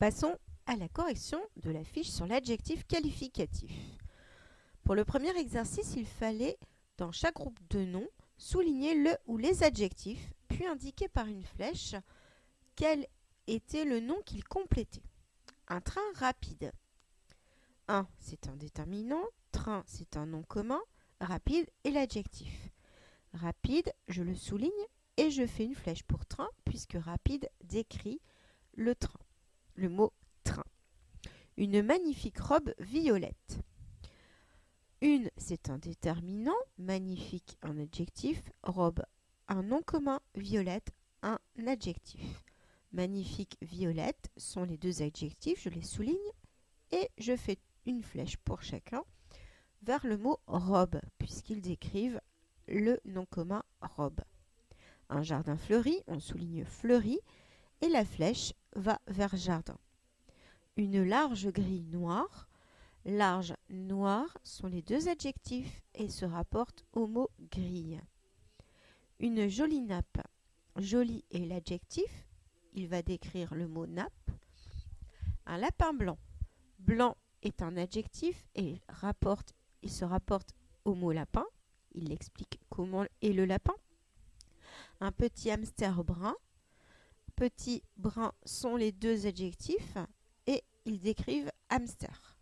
Passons à la correction de la fiche sur l'adjectif qualificatif. Pour le premier exercice, il fallait, dans chaque groupe de noms, souligner le ou les adjectifs, puis indiquer par une flèche quel était le nom qu'il complétait. Un train rapide. Un, c'est un déterminant. Train, c'est un nom commun. Rapide est l'adjectif. Rapide, je le souligne et je fais une flèche pour train, puisque rapide décrit le train, le mot train. Une magnifique robe violette. Une, c'est un déterminant. Magnifique, un adjectif. Robe, un nom commun. Violette, un adjectif. Magnifique, violette sont les deux adjectifs, je les souligne et je fais une flèche pour chacun vers le mot robe, puisqu'ils décrivent le nom commun robe. Un jardin fleuri, on souligne fleuri et la flèche va vers jardin. Une large grille noire. Large, noir sont les deux adjectifs et se rapportent au mot grille. Une jolie nappe. Joli est l'adjectif, il va décrire le mot nappe. Un lapin blanc. Blanc est un adjectif et il se rapporte au mot lapin. Il explique comment est le lapin. Un petit hamster brun. Petit, brun sont les deux adjectifs et ils décrivent hamster.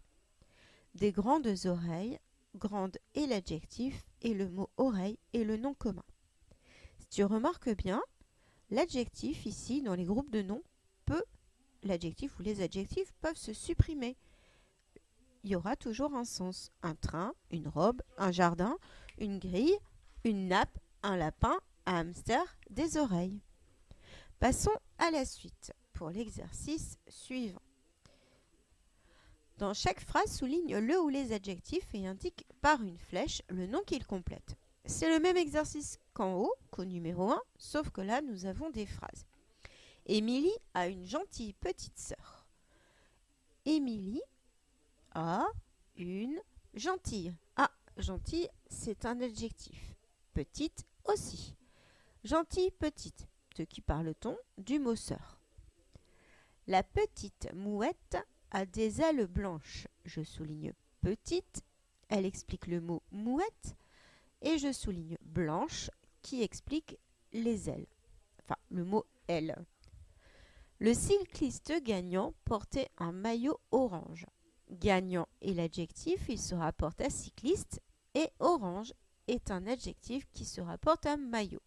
Des grandes oreilles. Grande est l'adjectif et le mot oreille est le nom commun. Si tu remarques bien, l'adjectif ici, dans les groupes de noms, l'adjectif ou les adjectifs peuvent se supprimer. Il y aura toujours un sens. Un train, une robe, un jardin, une grille, une nappe, un lapin, un hamster, des oreilles. Passons à la suite pour l'exercice suivant. Dans chaque phrase, souligne le ou les adjectifs et indique par une flèche le nom qu'il complète. C'est le même exercice qu'en haut, qu'au numéro 1, sauf que là, nous avons des phrases. Émilie a une gentille petite sœur. Émilie a une gentille. Ah, gentille, c'est un adjectif. Petite aussi. Gentille, petite. De qui parle-t-on? Du mot sœur. La petite mouette a des ailes blanches. Je souligne petite. Elle explique le mot mouette. Et je souligne blanche qui explique les ailes. Enfin, le mot aile. Le cycliste gagnant portait un maillot orange. Gagnant est l'adjectif, il se rapporte à cycliste et orange est un adjectif qui se rapporte à maillot.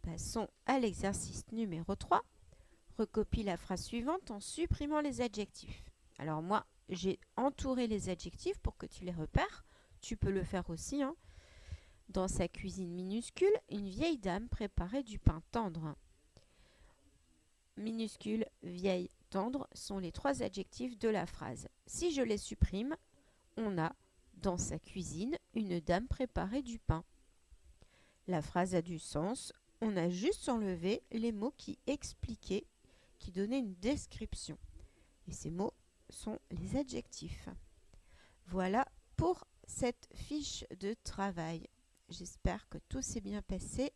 Passons à l'exercice numéro 3. Recopie la phrase suivante en supprimant les adjectifs. Alors moi, j'ai entouré les adjectifs pour que tu les repères. Tu peux le faire aussi. Dans sa cuisine minuscule, une vieille dame préparait du pain tendre. Minuscule, vieille, tendre sont les trois adjectifs de la phrase. Si je les supprime, on a dans sa cuisine une dame préparait du pain. La phrase a du sens. On a juste enlevé les mots qui expliquaient, qui donnaient une description. Et ces mots sont les adjectifs. Voilà pour cette fiche de travail. J'espère que tout s'est bien passé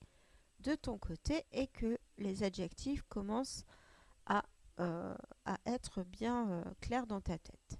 de ton côté et que les adjectifs commencent à être bien clairs dans ta tête.